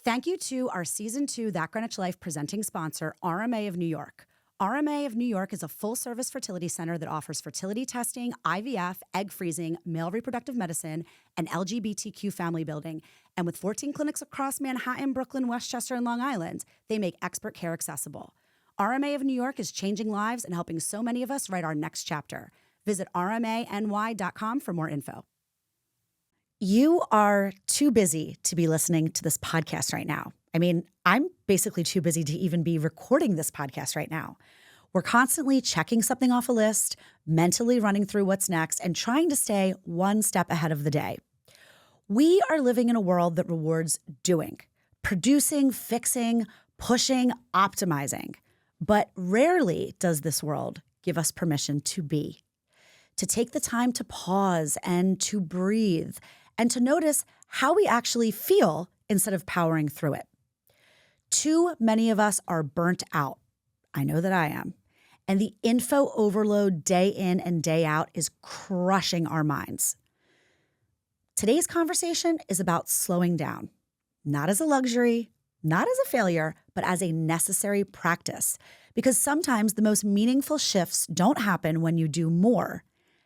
Thank you to our Season 2 That Greenwich Life presenting sponsor, RMA of New York. RMA of New York is a full-service fertility center that offers fertility testing, IVF, egg freezing, male reproductive medicine, and LGBTQ family building. And with 14 clinics across Manhattan, Brooklyn, Westchester, and Long Island, they make expert care accessible. RMA of New York is changing lives and helping so many of us write our next chapter. Visit rmany.com for more info. You are too busy to be listening to this podcast right now. I mean, I'm basically too busy to even be recording this podcast right now. We're constantly checking something off a list, mentally running through what's next, and trying to stay one step ahead of the day. We are living in a world that rewards doing, producing, fixing, pushing, optimizing. But rarely does this world give us permission to be, to take the time to pause and to breathe, and to notice how we actually feel instead of powering through it. Too many of us are burnt out. I know that I am. And the info overload day in and day out is crushing our minds. Today's conversation is about slowing down, not as a luxury, not as a failure, but as a necessary practice. Because sometimes the most meaningful shifts don't happen when you do more.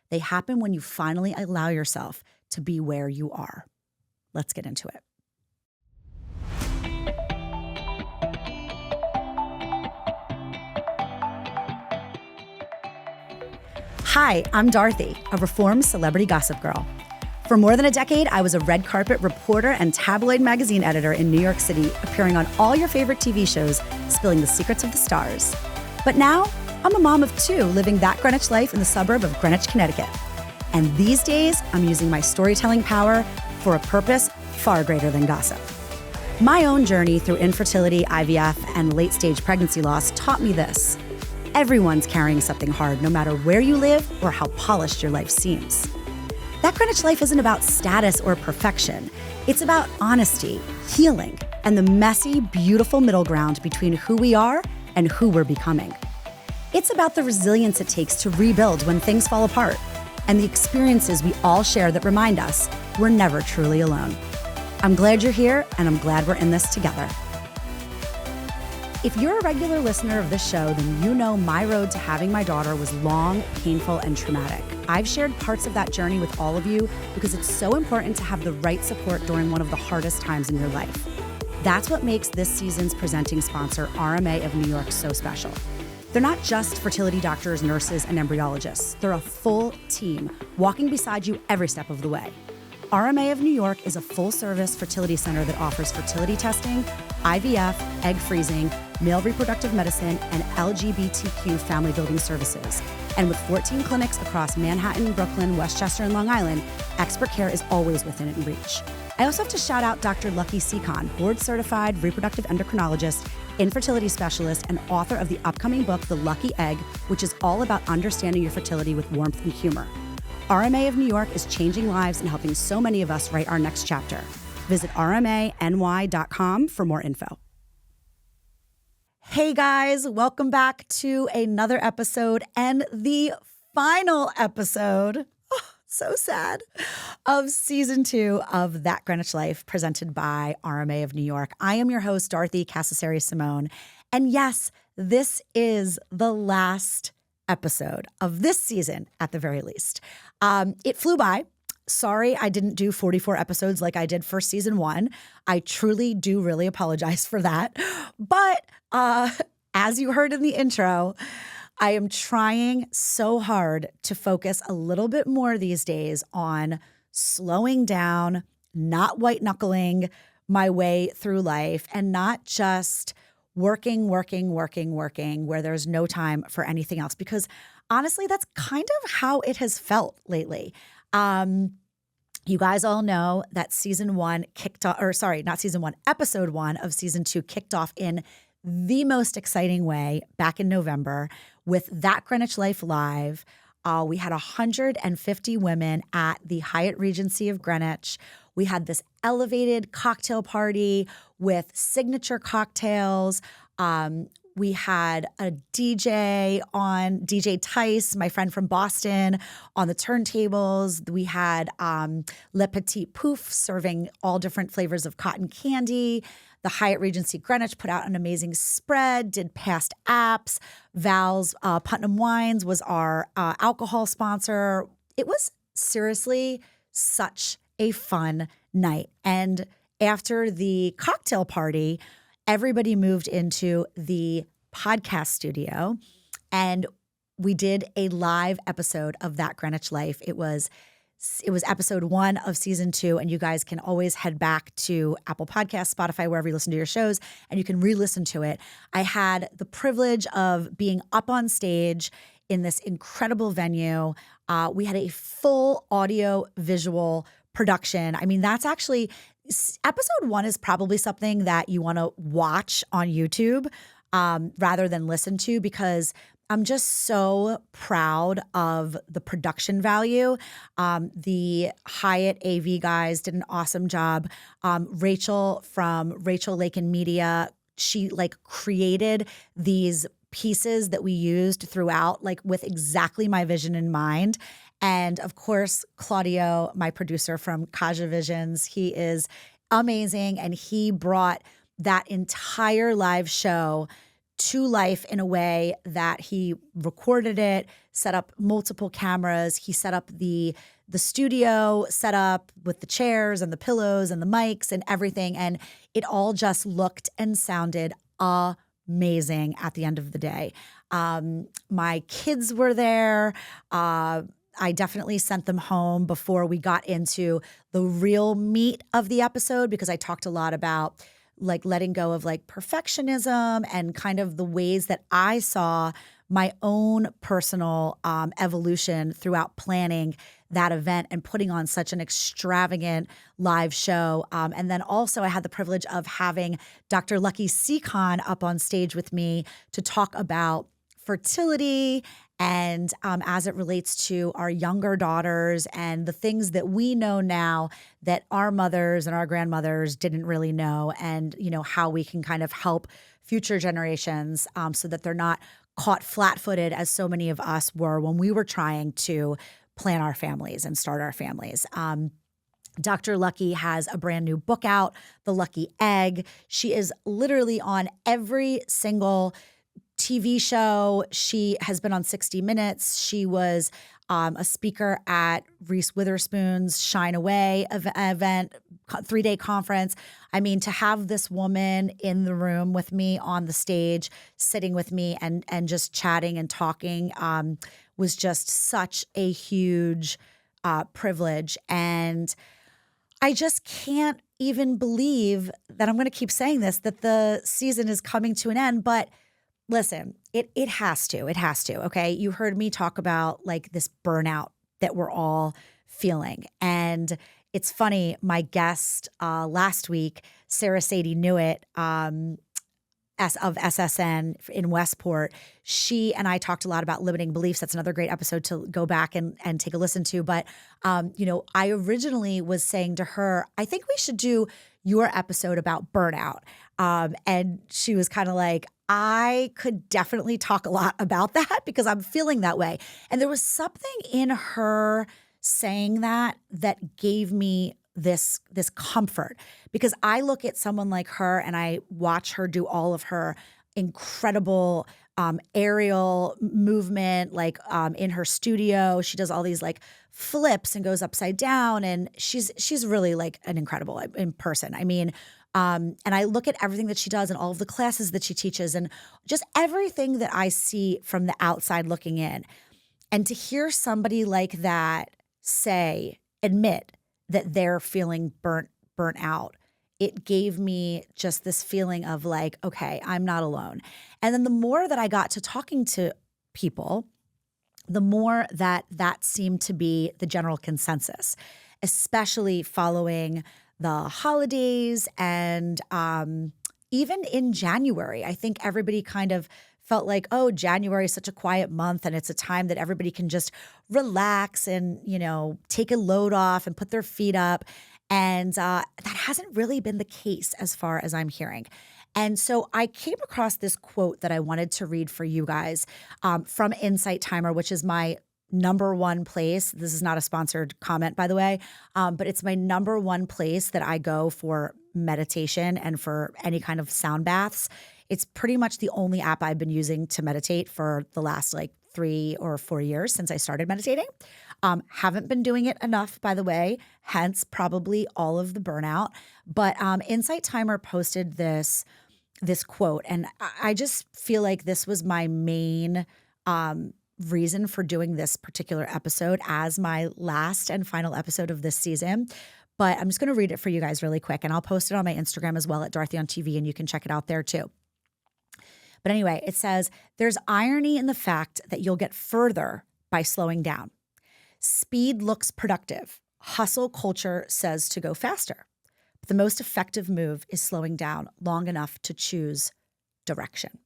They happen when you finally allow yourself to be where you are. Let's get into it. Hi, I'm Dorothy, a reformed celebrity gossip girl. For more than a decade, I was a red carpet reporter and tabloid magazine editor in New York City, appearing on all your favorite TV shows, spilling the secrets of the stars. But now, I'm a mom of two living that Greenwich life in the suburb of Greenwich, Connecticut. And these days, I'm using my storytelling power for a purpose far greater than gossip. My own journey through infertility, IVF, and late-stage pregnancy loss taught me this. Everyone's carrying something hard, no matter where you live or how polished your life seems. That Greenwich life isn't about status or perfection. It's about honesty, healing, and the messy, beautiful middle ground between who we are and who we're becoming. It's about the resilience it takes to rebuild when things fall apart, and the experiences we all share that remind us we're never truly alone. I'm glad you're here, and I'm glad we're in this together. If you're a regular listener of this show, then you know my road to having my daughter was long, painful, and traumatic. I've shared parts of that journey with all of you because it's so important to have the right support during one of the hardest times in your life. That's what makes this season's presenting sponsor, RMA of New York, so special. They're not just fertility doctors, nurses, and embryologists. They're a full team, walking beside you every step of the way. RMA of New York is a full-service fertility center that offers fertility testing, IVF, egg freezing, male reproductive medicine, and LGBTQ family building services. And with 14 clinics across Manhattan, Brooklyn, Westchester, and Long Island, expert care is always within reach. I also have to shout out Dr. Lucky Seacon, board-certified reproductive endocrinologist, infertility specialist, and author of the upcoming book, The Lucky Egg, which is all about understanding your fertility with warmth and humor. RMA of New York is changing lives and helping so many of us write our next chapter. Visit rmany.com for more info. Hey guys, welcome back to another episode and the final episode, so sad, of season 2 of That Greenwich Life presented by RMA of New York. I am your host, Dorothy Cascerceri Simone. And yes, this is the last episode of this season at the very least. It flew by. Sorry, I didn't do 44 episodes like I did for season 1. I truly do really apologize for that. But as you heard in the intro, I am trying so hard to focus a little bit more these days on slowing down, not white knuckling my way through life, and not just working where there's no time for anything else. Because honestly, that's kind of how it has felt lately. You guys all know that season 1 kicked off, or sorry, not season 1, episode 1 of season 2 kicked off in the most exciting way back in November with That Greenwich Life Live. We had 150 women at the Hyatt Regency of Greenwich. We had this elevated cocktail party with signature cocktails. We had a DJ Tice, my friend from Boston, on the turntables. We had Le Petit Pouf serving all different flavors of cotton candy. The Hyatt Regency Greenwich put out an amazing spread, did past apps. Val's Putnam Wines was our alcohol sponsor. It was seriously such a fun night. And after the cocktail party, everybody moved into the podcast studio and we did a live episode of That Greenwich Life. It was episode 1 of season 2, and you guys can always head back to Apple Podcasts, Spotify, wherever you listen to your shows, and you can re-listen to it. I had the privilege of being up on stage in this incredible venue. We had a full audio visual production. I mean, that's actually episode 1 is probably something that you want to watch on YouTube rather than listen to, because I'm just so proud of the production value. The Hyatt AV guys did an awesome job. Rachel from Rachel Lake and Media, she created these pieces that we used throughout, with exactly my vision in mind. And of course, Claudio, my producer from Kaja Visions, he is amazing. And he brought that entire live show to life in a way that he recorded it, set up multiple cameras. He set up the studio set up with the chairs and the pillows and the mics and everything. And it all just looked and sounded amazing at the end of the day. My kids were there. I definitely sent them home before we got into the real meat of the episode, because I talked a lot about letting go of perfectionism and kind of the ways that I saw my own personal evolution throughout planning that event and putting on such an extravagant live show. And then also I had the privilege of having Dr. Lucky Seacon up on stage with me to talk about fertility and as it relates to our younger daughters and the things that we know now that our mothers and our grandmothers didn't really know, and how we can kind of help future generations so that they're not caught flat-footed as so many of us were when we were trying to plan our families and start our families. Dr. Lucky has a brand new book out, The Lucky Egg. She is literally on every single TV show. She has been on 60 Minutes. She was a speaker at Reese Witherspoon's Shine Away event, 3-day conference. I mean, to have this woman in the room with me on the stage, sitting with me and just chatting and talking was just such a huge privilege. And I just can't even believe that I'm going to keep saying this, that the season is coming to an end. But listen, it has to. It has to, okay? You heard me talk about this burnout that we're all feeling. And it's funny, my guest last week, Sarah Sadie Newitt of SSN in Westport, she and I talked a lot about limiting beliefs. That's another great episode to go back and take a listen to. But, I originally was saying to her, I think we should do your episode about burnout. And she was kind of like, I could definitely talk a lot about that because I'm feeling that way. And there was something in her saying that gave me this comfort, because I look at someone like her and I watch her do all of her incredible aerial movement, in her studio. She does all these flips and goes upside down, and she's really an incredible in person. I mean, and I look at everything that she does and all of the classes that she teaches and just everything that I see from the outside looking in. And to hear somebody like that admit that they're feeling burnt out, it gave me just this feeling of okay, I'm not alone. And then the more that I got to talking to people, the more that seemed to be the general consensus, especially following the holidays and even in January. I think everybody kind of felt oh, January is such a quiet month and it's a time that everybody can just relax and, take a load off and put their feet up. And that hasn't really been the case as far as I'm hearing. And so I came across this quote that I wanted to read for you guys from Insight Timer, which is my number one place. This is not a sponsored comment, by the way, but it's my number one place that I go for meditation and for any kind of sound baths. It's pretty much the only app I've been using to meditate for the last like 3 or 4 years since I started meditating. Haven't been doing it enough, by the way, hence probably all of the burnout. But Insight Timer posted this quote, and I just feel like this was my main reason for doing this particular episode as my last and final episode of this season. But I'm just going to read it for you guys really quick, and I'll post it on my Instagram as well at Dorothy on TV, and you can check it out there too. But anyway, it says, there's irony in the fact that you'll get further by slowing down. Speed looks productive. Hustle culture says to go faster. But the most effective move is slowing down long enough to choose direction.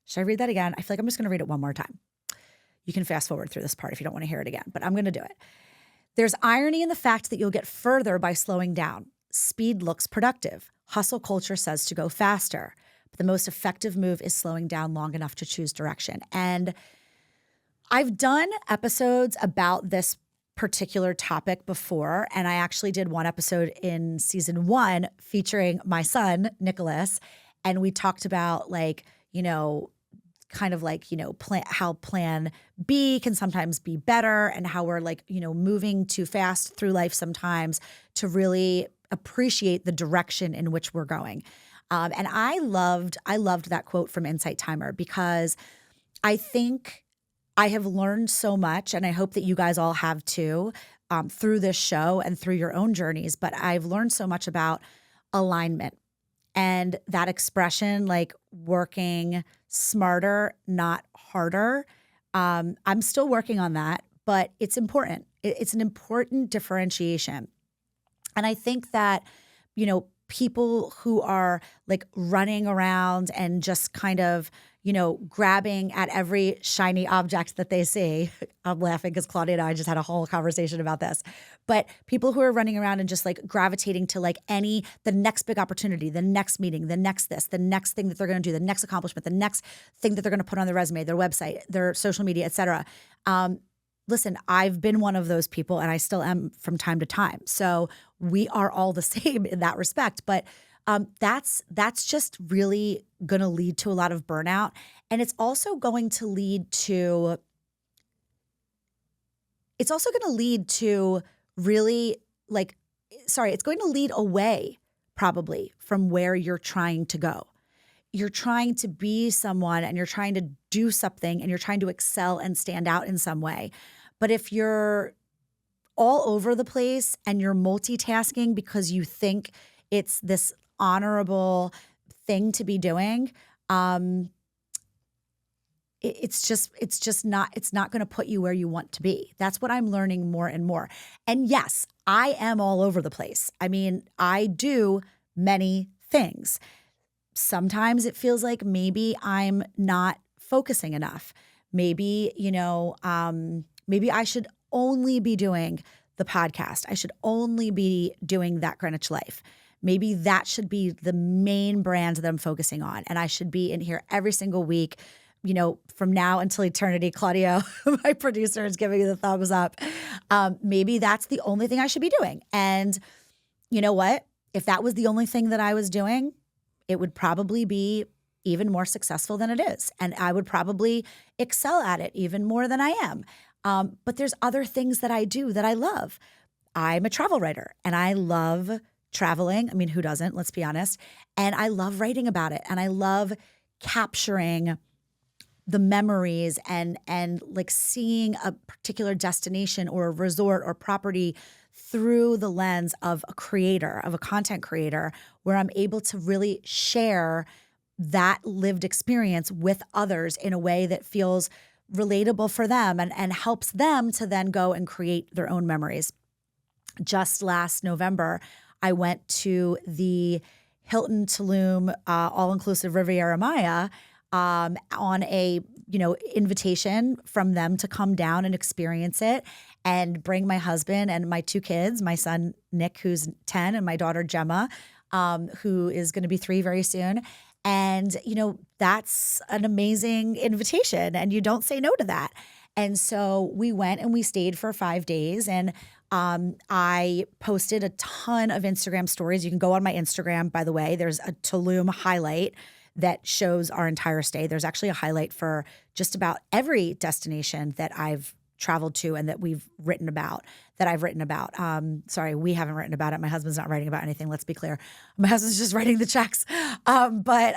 Should I read that again? I feel like I'm just going to read it one more time. You can fast forward through this part if you don't want to hear it again, but I'm going to do it. There's irony in the fact that you'll get further by slowing down. Speed looks productive. Hustle culture says to go faster. But the most effective move is slowing down long enough to choose direction. And I've done episodes about this particular topic before, and I actually did one episode in season 1 featuring my son, Nicholas, and we talked about how plan B can sometimes be better and how we're moving too fast through life sometimes to really appreciate the direction in which we're going. And I loved that quote from Insight Timer because I think I have learned so much, and I hope that you guys all have too, through this show and through your own journeys. But I've learned so much about alignment and that expression, like working smarter, not harder. I'm still working on that, but it's important. It's an important differentiation. And I think that, people who are like running around and just kind of, grabbing at every shiny object that they see. I'm laughing because Claudia and I just had a whole conversation about this. But people who are running around and just like gravitating to like the next big opportunity, the next meeting, the next this, the next thing that they're going to do, the next accomplishment, the next thing that they're going to put on their resume, their website, their social media, et cetera. Listen, I've been one of those people, and I still am from time to time. So we are all the same in that respect. But that's just really going to lead to a lot of burnout. And it's also going to lead to it's going to lead away probably from where you're trying to go. You're trying to be someone, and you're trying to do something, and you're trying to excel and stand out in some way. But if you're all over the place and you're multitasking because you think it's this honorable thing to be doing, it's not going to put you where you want to be. That's what I'm learning more and more. And yes, I am all over the place. I mean, I do many things. Sometimes it feels like maybe I'm not focusing enough. Maybe, maybe I should only be doing the podcast. I should only be doing That Greenwich Life. Maybe that should be the main brand that I'm focusing on. And I should be in here every single week, from now until eternity. Claudio, my producer, is giving me the thumbs up. Maybe that's the only thing I should be doing. And you know what? If that was the only thing that I was doing, it would probably be even more successful than it is. And I would probably excel at it even more than I am. But there's other things that I do that I love. I'm a travel writer, and I love traveling. I mean, who doesn't? Let's be honest. And I love writing about it. And I love capturing the memories and like seeing a particular destination or a resort or property through the lens of a creator, of a content creator, where I'm able to really share that lived experience with others in a way that feels relatable for them and helps them to then go and create their own memories. Just last November, I went to the Hilton Tulum all-inclusive Riviera Maya on a invitation from them to come down and experience it and bring my husband and my 2 kids, my son Nick, who's 10, and my daughter Gemma. who is going to be 3 very soon. And, that's an amazing invitation, and you don't say no to that. And so we went and we stayed for 5 days, and I posted a ton of Instagram stories. You can go on my Instagram, by the way. There's a Tulum highlight that shows our entire stay. There's actually a highlight for just about every destination that I've traveled to and that I've written about. Sorry, we haven't written about it. My husband's not writing about anything. Let's be clear. My husband's just writing the checks. But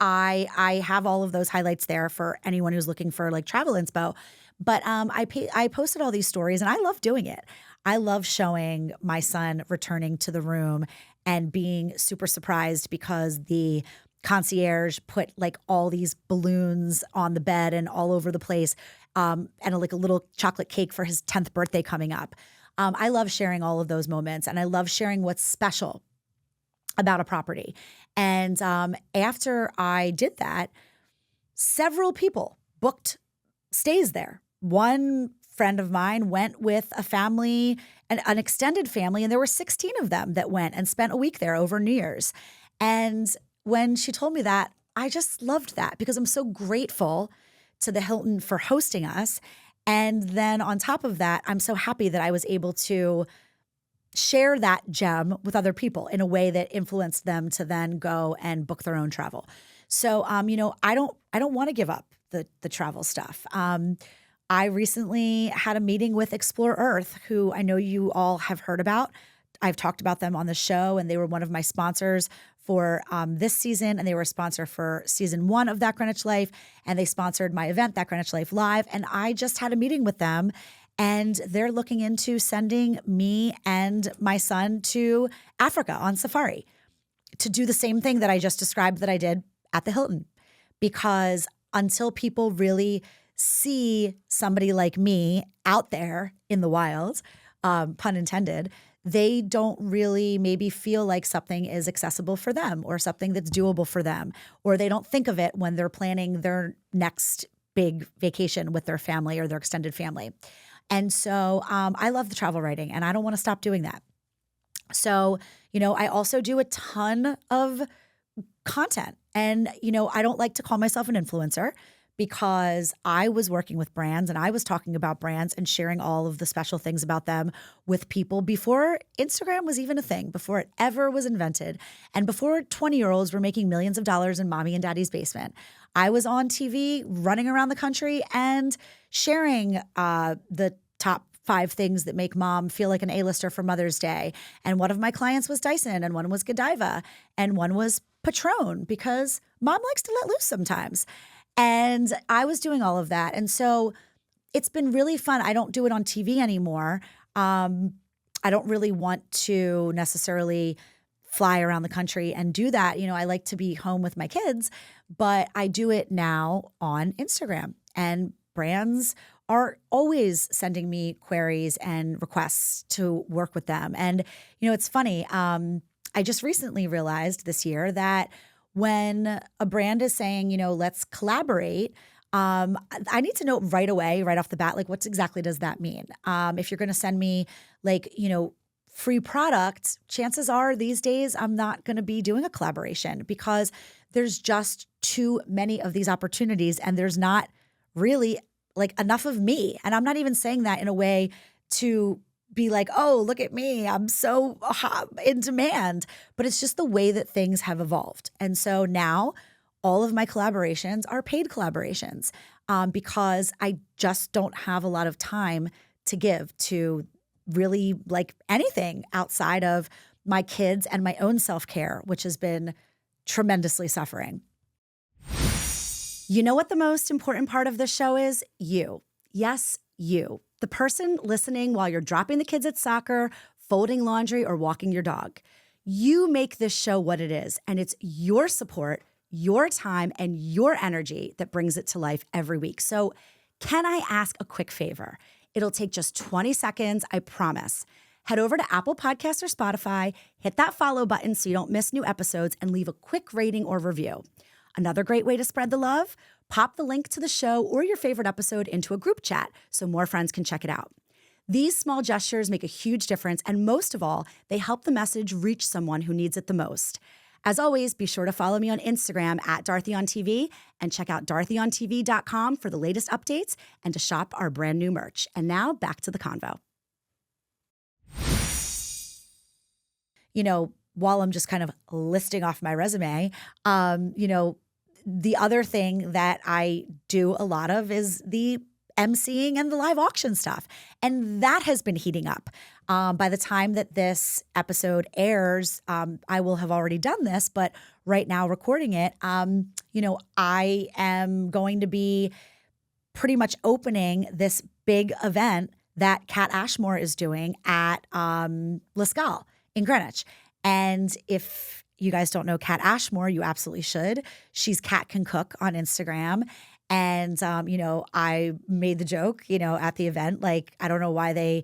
I have all of those highlights there for anyone who's looking for like travel inspo. But I posted all these stories, and I love doing it. I love showing my son returning to the room and being super surprised because the concierge put like all these balloons on the bed and all over the place, and a little chocolate cake for his 10th birthday coming up. I love sharing all of those moments, and I love sharing what's special about a property. And after I did that, several people booked stays there. One friend of mine went with a family, an extended family, and there were 16 of them that went and spent a week there over New Year's. And when she told me that, I just loved that because I'm so grateful to the Hilton for hosting us. And then on top of that, I'm so happy that I was able to share that gem with other people in a way that influenced them to then go and book their own travel. So, I don't want to give up the travel stuff. I recently had a meeting with Explore Earth, who I know you all have heard about. I've talked about them on the show, and they were one of my sponsors for this season, and they were a sponsor for season 1 of That Greenwich Life, and they sponsored my event, That Greenwich Life Live, and I just had a meeting with them, and they're looking into sending me and my son to Africa on safari to do the same thing that I just described that I did at the Hilton, because until people really see somebody like me out there in the wild, pun intended, they don't really maybe feel like something is accessible for them or something that's doable for them, or they don't think of it when they're planning their next big vacation with their family or their extended family. And so I love the travel writing, and I don't want to stop doing that. So, I also do a ton of content, and, I don't like to call myself an influencer, because I was working with brands and I was talking about brands and sharing all of the special things about them with people before Instagram was even a thing, before it ever was invented, and before 20-year-olds were making millions of dollars in mommy and daddy's basement. I was on TV running around the country and sharing the top 5 things that make mom feel like an A-lister for Mother's Day. And one of my clients was Dyson, and one was Godiva, and one was Patron, because mom likes to let loose sometimes. And I was doing all of that. And so it's been really fun. I don't do it on TV anymore. I don't really want to necessarily fly around the country and do that. I like to be home with my kids, but I do it now on Instagram. And brands are always sending me queries and requests to work with them. And, it's funny. I just recently realized this year that when a brand is saying, let's collaborate, I need to know right away, right off the bat, like, what exactly does that mean? If you're going to send me free product, chances are these days I'm not going to be doing a collaboration, because there's just too many of these opportunities, and there's not really enough of me. And I'm not even saying that in a way to be like, oh, look at me, I'm so in demand. But it's just the way that things have evolved. And so now all of my collaborations are paid collaborations, because I just don't have a lot of time to give to really anything outside of my kids and my own self-care, which has been tremendously suffering. You know what the most important part of this show is? You. Yes, you. The person listening while you're dropping the kids at soccer, folding laundry, or walking your dog. You make this show what it is, and it's your support, your time, and your energy that brings it to life every week. So can I ask a quick favor? It'll take just 20 seconds, I promise. Head over to Apple Podcasts or Spotify, hit that follow button so you don't miss new episodes, and leave a quick rating or review. Another great way to spread the love? Pop the link to the show or your favorite episode into a group chat so more friends can check it out. These small gestures make a huge difference, and most of all, they help the message reach someone who needs it the most. As always, be sure to follow me on Instagram at DorothyOnTV and check out DorothyOnTV.com for the latest updates and to shop our brand new merch. And now back to the convo. While I'm just kind of listing off my resume, the other thing that I do a lot of is the emceeing and the live auction stuff. And that has been heating up. By the time that this episode airs, I will have already done this, but right now recording it, I am going to be pretty much opening this big event that Kat Ashmore is doing at La Scala in Greenwich. And if you guys don't know Kat Ashmore, you absolutely should. She's Kat Can Cook on Instagram. And, I made the joke, at the event, like, I don't know why they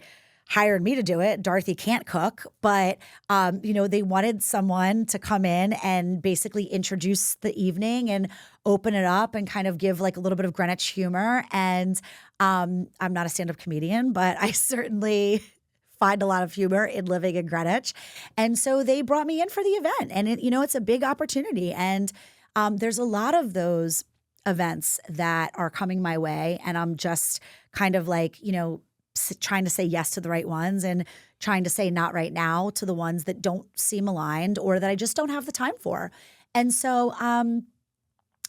hired me to do it. Dorothy can't cook, but, they wanted someone to come in and basically introduce the evening and open it up and kind of give like a little bit of Greenwich humor. And I'm not a stand-up comedian, but I certainly find a lot of humor in living in Greenwich. And so they brought me in for the event, and it's a big opportunity. And there's a lot of those events that are coming my way, and I'm just kind of like, trying to say yes to the right ones and trying to say not right now to the ones that don't seem aligned or that I just don't have the time for. And so,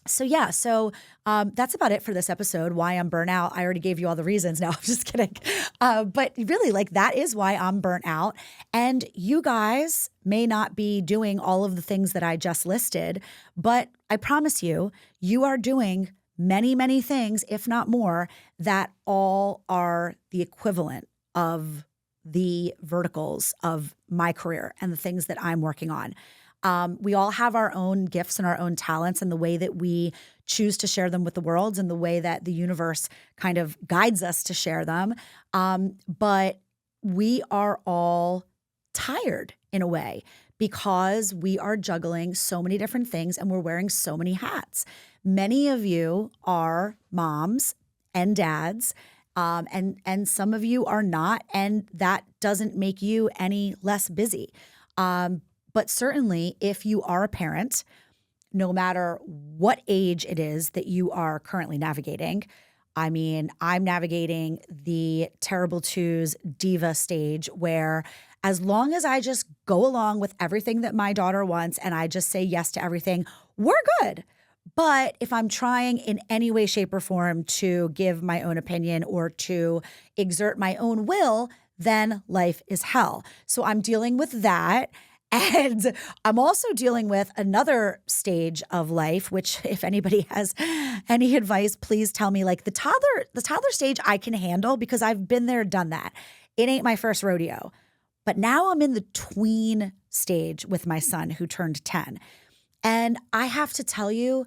that's about it for this episode. Why I'm burnt out. I already gave you all the reasons. No, I'm just kidding. But really, like, that is why I'm burnt out. And you guys may not be doing all of the things that I just listed, but I promise you, you are doing many, many things, if not more, that all are the equivalent of the verticals of my career and the things that I'm working on. We all have our own gifts and our own talents and the way that we choose to share them with the world and the way that the universe kind of guides us to share them. But we are all tired in a way because we are juggling so many different things and we're wearing so many hats. Many of you are moms and dads, and some of you are not, and that doesn't make you any less busy. But certainly, if you are a parent, no matter what age it is that you are currently navigating, I mean, I'm navigating the terrible twos diva stage where as long as I just go along with everything that my daughter wants and I just say yes to everything, we're good. But if I'm trying in any way, shape, or form to give my own opinion or to exert my own will, then life is hell. So I'm dealing with that. And I'm also dealing with another stage of life, which if anybody has any advice, please tell me. Like the toddler stage I can handle because I've been there, done that. It ain't my first rodeo. But now I'm in the tween stage with my son who turned 10. And I have to tell you,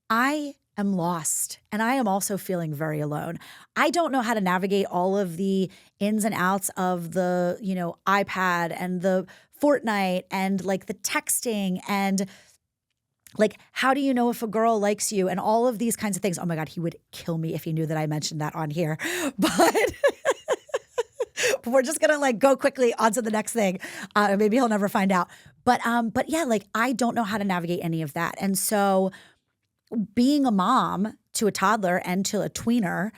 I am lost and I am also feeling very alone. I don't know how to navigate all of the ins and outs of the, iPad and the Fortnite and like the texting and like, how do you know if a girl likes you and all of these kinds of things. Oh my God, he would kill me if he knew that I mentioned that on here. But we're just going to like go quickly onto the next thing. Maybe he'll never find out. But yeah, like I don't know how to navigate any of that. And so being a mom to a toddler and to a tweener,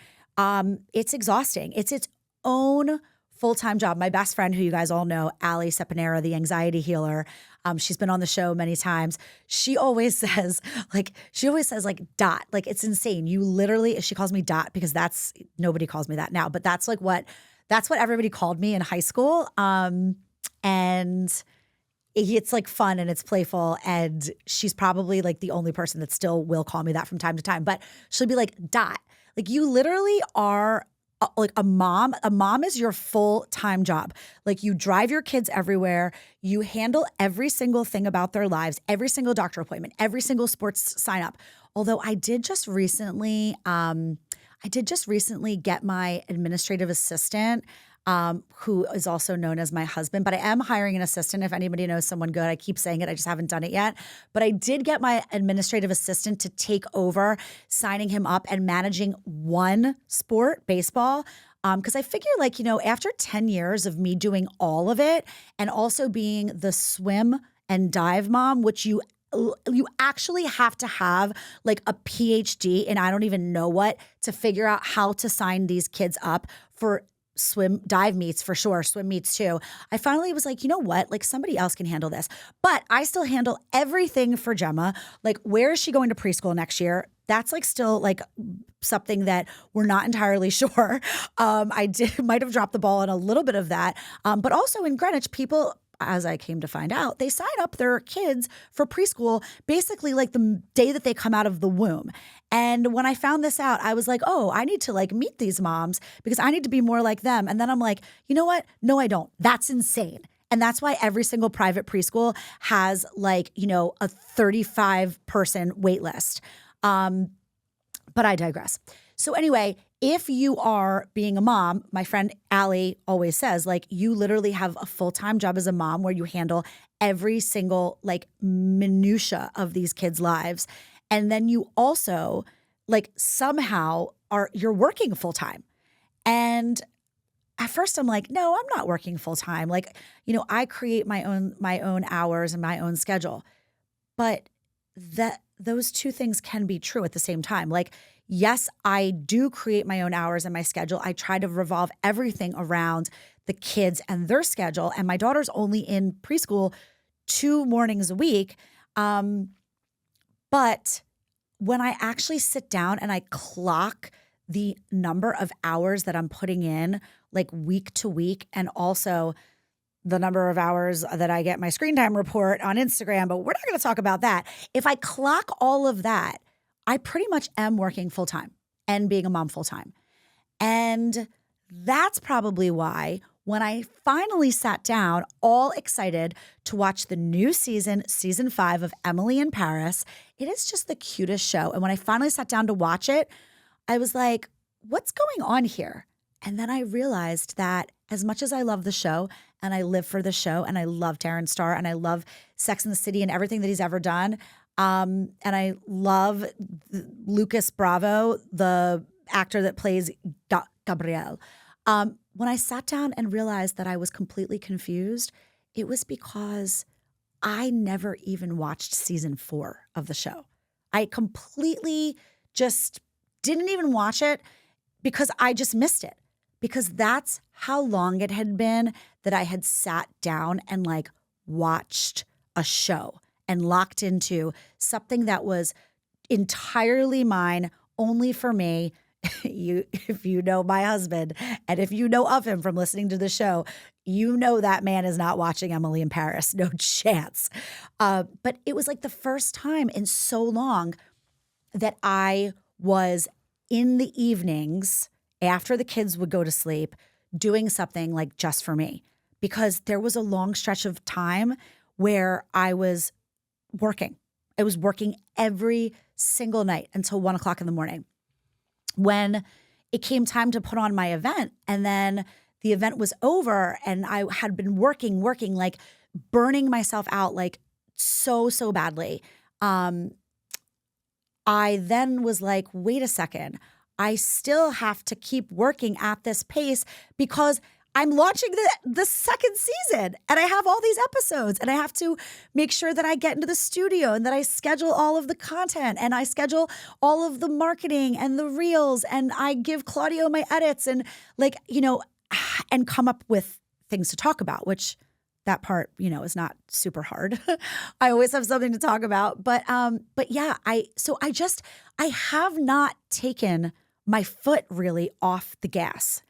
it's exhausting. It's its own full-time job. My best friend, who you guys all know, Ali Sepanera, the anxiety healer, she's been on the show many times. She always says Dot. Like it's insane. You literally, she calls me Dot because nobody calls me that now, but that's what everybody called me in high school. And it's like fun and it's playful. And she's probably like the only person that still will call me that from time to time, but she'll be like, Dot, like you literally are like a mom. A mom is your full-time job. Like you drive your kids everywhere. You handle every single thing about their lives, every single doctor appointment, every single sports sign up. Although I did just recently get my administrative assistant, who is also known as my husband, but I am hiring an assistant if anybody knows someone good. I keep saying it, I just haven't done it yet. But I did get my administrative assistant to take over signing him up and managing one sport, baseball. Because I figure like, after 10 years of me doing all of it and also being the swim and dive mom, which you actually have to have like a PhD and I don't even know what to figure out how to sign these kids up for dive meets for sure, swim meets too. I finally was like, you know what? Like somebody else can handle this. But I still handle everything for Gemma. Like where is she going to preschool next year? That's like still like something that we're not entirely sure. Might have dropped the ball on a little bit of that. But also in Greenwich, people, as I came to find out, they sign up their kids for preschool basically like the day that they come out of the womb. And when I found this out, I was like, oh, I need to like meet these moms because I need to be more like them. And then I'm like, you know what? No, I don't. That's insane. And that's why every single private preschool has like, a 35-person wait list. But I digress. So anyway, if you are being a mom, my friend Allie always says, like, you literally have a full-time job as a mom where you handle every single like minutia of these kids' lives. And then you also like somehow you're working full-time. And at first I'm like, no, I'm not working full-time. Like, I create my own hours and my own schedule. But those two things can be true at the same time. Like, yes, I do create my own hours and my schedule. I try to revolve everything around the kids and their schedule. And my daughter's only in preschool 2 mornings a week. But when I actually sit down and I clock the number of hours that I'm putting in like week to week, and also the number of hours that I get my screen time report on Instagram, but we're not going to talk about that. If I clock all of that, I pretty much am working full time and being a mom full time. And that's probably why when I finally sat down all excited to watch the new season 5 of Emily in Paris, it is just the cutest show. And when I finally sat down to watch it, I was like, what's going on here? And then I realized that as much as I love the show and I live for the show and I love Darren Star and I love Sex and the City and everything that he's ever done, and I love Lucas Bravo, the actor that plays Gabriel. When I sat down and realized that I was completely confused, it was because I never even watched season 4 of the show. I completely just didn't even watch it because I just missed it. Because that's how long it had been that I had sat down and like watched a show and locked into something that was entirely mine, only for me. If you know my husband and if you know of him from listening to the show, you know that man is not watching Emily in Paris. No chance. But it was like the first time in so long that I was in the evenings after the kids would go to sleep doing something like just for me, because there was a long stretch of time where I was working. I was working every single night until 1 o'clock in the morning. When it came time to put on my event, and then the event was over and I had been working, like burning myself out like so badly. I then was like, wait a second, I still have to keep working at this pace because I'm launching the second season and I have all these episodes and I have to make sure that I get into the studio and that I schedule all of the content and I schedule all of the marketing and the reels and I give Claudio my edits and and come up with things to talk about, which that part, is not super hard. I always have something to talk about, but yeah, I have not taken my foot really off the gas.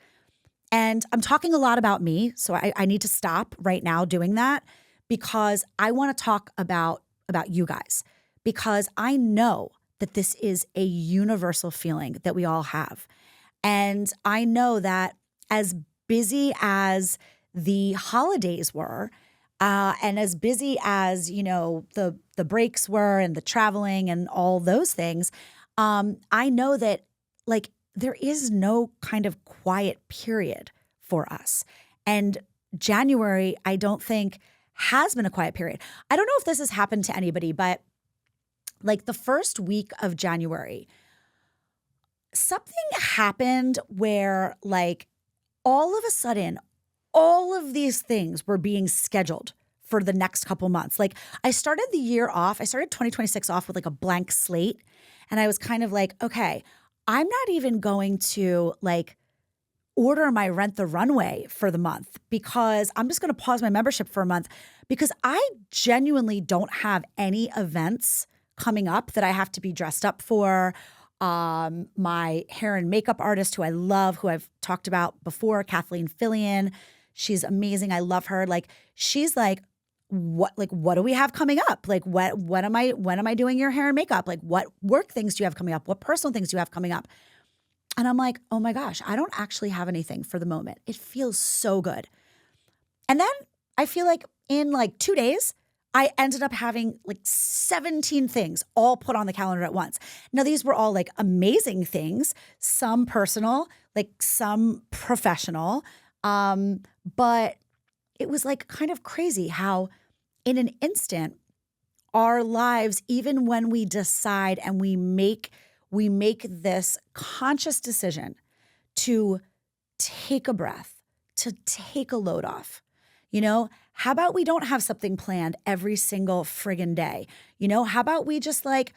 And I'm talking a lot about me, so I need to stop right now doing that because I want to talk about you guys, because I know that this is a universal feeling that we all have. And I know that as busy as the holidays were, and as busy as, the breaks were and the traveling and all those things, I know that like there is no kind of quiet period for us. And January, I don't think has been a quiet period. I don't know if this has happened to anybody, but like the first week of January, something happened where like all of a sudden, all of these things were being scheduled for the next couple months. Like I started 2026 off with like a blank slate. And I was kind of like, okay, I'm not even going to like order my Rent the Runway for the month because I'm just going to pause my membership for a month because I genuinely don't have any events coming up that I have to be dressed up for. My hair and makeup artist who I love, who I've talked about before, Kathleen Fillion, she's amazing. I love her. Like she's like, what do we have coming up? Like when am I doing your hair and makeup? Like what work things do you have coming up? What personal things do you have coming up? And I'm like, oh my gosh, I don't actually have anything for the moment. It feels so good. And then I feel like in like 2 days, I ended up having like 17 things all put on the calendar at once. Now, these were all like amazing things, some personal, like some professional. But it was like kind of crazy how in an instant, our lives, even when we decide and we make this conscious decision to take a breath, to take a load off. You know, how about we don't have something planned every single friggin' day? You know, how about we just like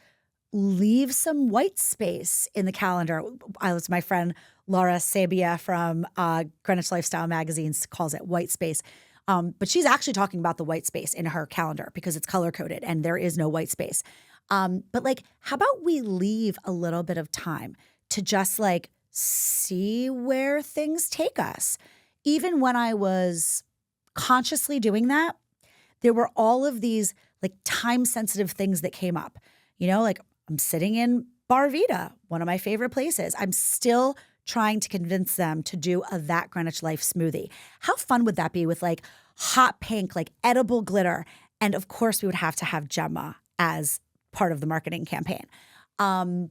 leave some white space in the calendar? It's my friend Laura Sabia from Greenwich Lifestyle magazine calls it white space. But she's actually talking about the white space in her calendar because it's color coded and there is no white space. But like, how about we leave a little bit of time to just like see where things take us? Even when I was consciously doing that, there were all of these like time sensitive things that came up. You know, like I'm sitting in Bar Vita, one of my favorite places. I'm still trying to convince them to do a That Greenwich Life smoothie. How fun would that be with like hot pink, like edible glitter? And of course we would have to have Gemma as part of the marketing campaign. And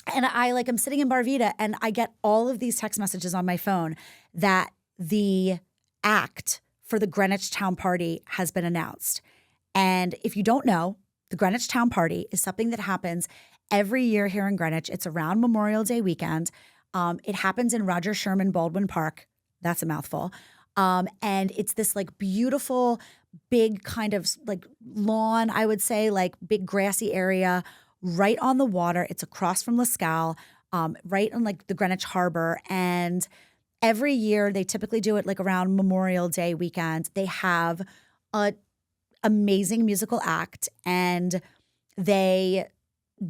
I'm sitting in Bar Vita and I get all of these text messages on my phone that the act for the Greenwich Town Party has been announced. And if you don't know, the Greenwich Town Party is something that happens every year here in Greenwich. It's around Memorial Day weekend. It happens in Roger Sherman Baldwin Park. That's a mouthful. And it's this like beautiful, big kind of like lawn, I would say, like big grassy area right on the water. It's across from Lascaux, right on like the Greenwich Harbor. And every year they typically do it like around Memorial Day weekend. They have an amazing musical act and they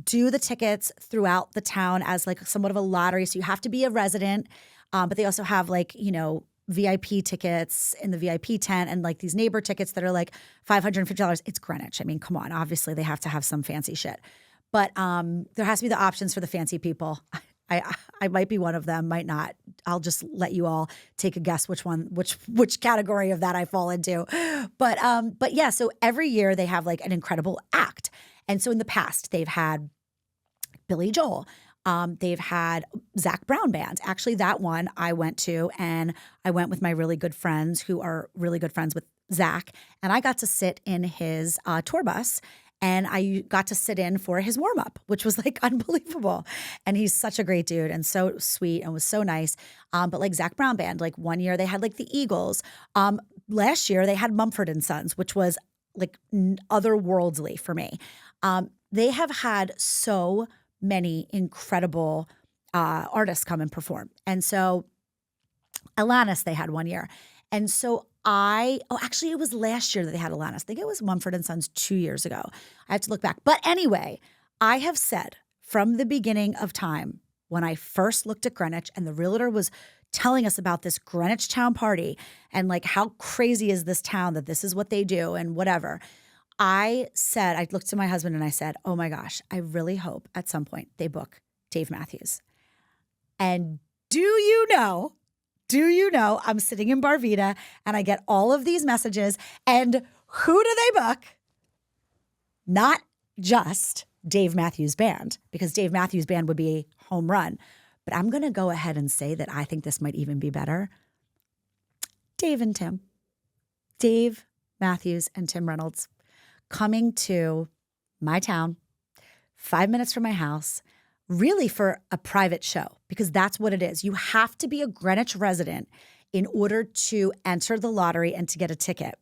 do the tickets throughout the town as like somewhat of a lottery. So you have to be a resident, but they also have like, you know, VIP tickets in the VIP tent and like these neighbor tickets that are like $550. It's Greenwich. I mean, come on. Obviously, they have to have some fancy shit. But there has to be the options for the fancy people. I might be one of them, might not. I'll just let you all take a guess which category of that I fall into. But yeah, so every year they have like an incredible act. And so in the past, they've had Billy Joel. They've had Zach Brown Band. Actually, that one I went to, and I went with my really good friends who are really good friends with Zach. And I got to sit in his tour bus, and I got to sit in for his warm-up, which was like unbelievable. And he's such a great dude and so sweet and was so nice. But like Zach Brown Band, like one year they had like the Eagles. Last year they had Mumford and Sons, which was like otherworldly for me. They have had so many incredible artists come and perform. And so Alanis they had one year. And so actually it was last year that they had Alanis. I think it was Mumford and Sons 2 years ago. I have to look back. But anyway, I have said from the beginning of time, when I first looked at Greenwich and the realtor was telling us about this Greenwich Town Party and like how crazy is this town that this is what they do and whatever, I looked to my husband and I said, oh my gosh, I really hope at some point they book Dave Matthews. And do you know, I'm sitting in Bar Vita and I get all of these messages, and who do they book? Not just Dave Matthews Band, because Dave Matthews Band would be a home run. But I'm going to go ahead and say that I think this might even be better. Dave and Tim. Dave Matthews and Tim Reynolds coming to my town, 5 minutes from my house, really for a private show, because that's what it is. You have to be a Greenwich resident in order to enter the lottery and to get a ticket.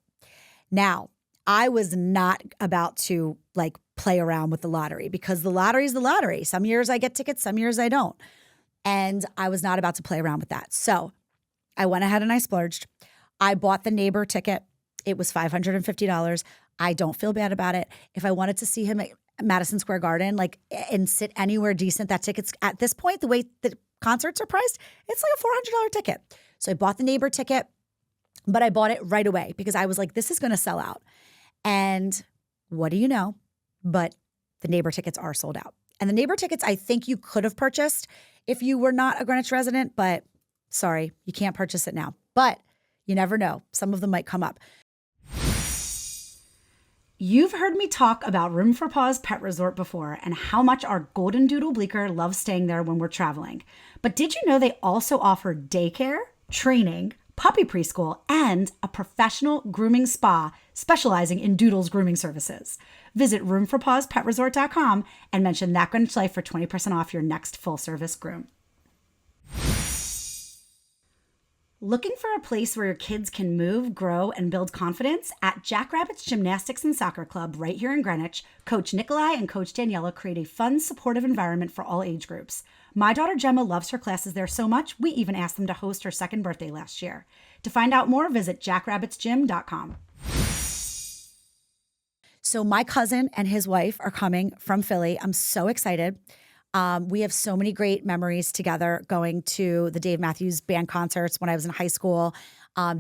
Now, I was not about to like play around with the lottery, because the lottery is the lottery. Some years I get tickets, some years I don't. And I was not about to play around with that. So I went ahead and I splurged. I bought the neighbor ticket. It was $550. I don't feel bad about it. If I wanted to see him at Madison Square Garden, like, and sit anywhere decent, that ticket's at this point, the way that concerts are priced, it's like a $400 ticket. So I bought the neighbor ticket, but I bought it right away because I was like, this is going to sell out. And what do you know? But the neighbor tickets are sold out. And the neighbor tickets, I think you could have purchased if you were not a Greenwich resident, but sorry, you can't purchase it now. But you never know. Some of them might come up. You've heard me talk about Room for Paws Pet Resort before and how much our golden doodle Bleecker loves staying there when we're traveling. But did you know they also offer daycare, training, puppy preschool, and a professional grooming spa specializing in Doodle's grooming services? Visit roomforpawspetresort.com and mention That Greenwich Life for 20% off your next full-service groom. Looking for a place where your kids can move, grow, and build confidence? At Jackrabbits Gymnastics and Soccer Club right here in Greenwich, Coach Nikolai and Coach Daniela create a fun, supportive environment for all age groups. My daughter Gemma loves her classes there so much, we even asked them to host her second birthday last year. To find out more, visit jackrabbitsgym.com. So my cousin and his wife are coming from Philly. I'm so excited. We have so many great memories together going to the Dave Matthews Band concerts when I was in high school,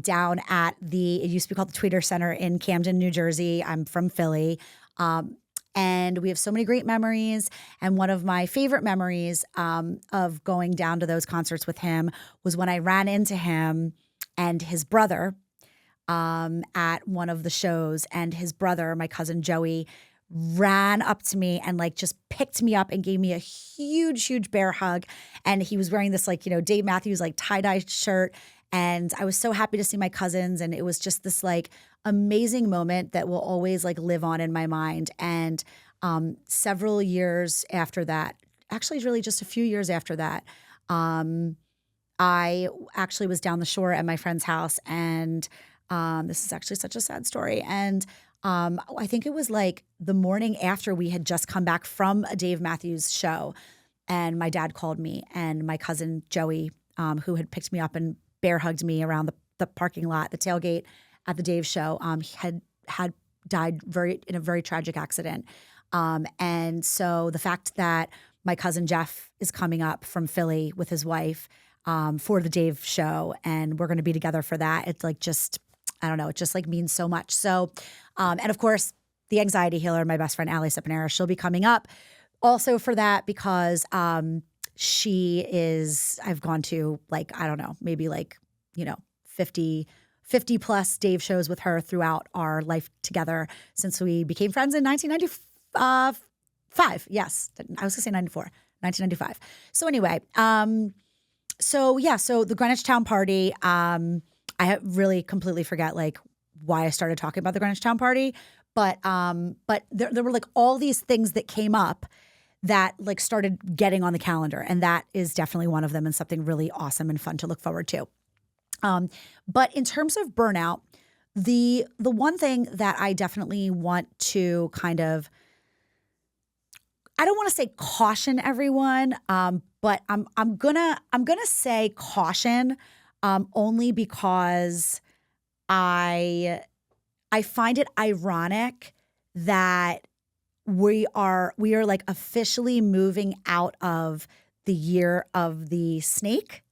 down at it used to be called the Tweeter Center in Camden, New Jersey. I'm from Philly. And we have so many great memories. And one of my favorite memories of going down to those concerts with him was when I ran into him and his brother at one of the shows. And his brother, my cousin Joey, ran up to me and like just picked me up and gave me a huge, huge bear hug. And he was wearing this like, Dave Matthews like tie-dye shirt. And I was so happy to see my cousins. And it was just this like amazing moment that will always like live on in my mind. And several years after that, actually it's really just a few years after that, I actually was down the shore at my friend's house. And this is actually such a sad story. And I think it was like the morning after we had just come back from a Dave Matthews show, and my dad called me, and my cousin Joey, who had picked me up and bear hugged me around the parking lot, the tailgate at the Dave show, had died in a very tragic accident. And so the fact that my cousin Jeff is coming up from Philly with his wife for the Dave show, and we're going to be together for that, it's like just, I don't know, it just like means so much. So, and of course, the anxiety healer, my best friend, Allie Sepanera, she'll be coming up also for that because I've gone to like, I don't know, maybe like, 50 plus Dave shows with her throughout our life together since we became friends in 1995. Yes, I was gonna say 1995. So anyway, so the Greenwich Town Party, I really completely forget like why I started talking about the Greenwich Town Party, but there were like all these things that came up that like started getting on the calendar, and that is definitely one of them and something really awesome and fun to look forward to. But in terms of burnout, the one thing that I definitely want to kind of, I don't want to say caution everyone, but I'm gonna say caution. Only because I find it ironic that we are like officially moving out of the year of the snake,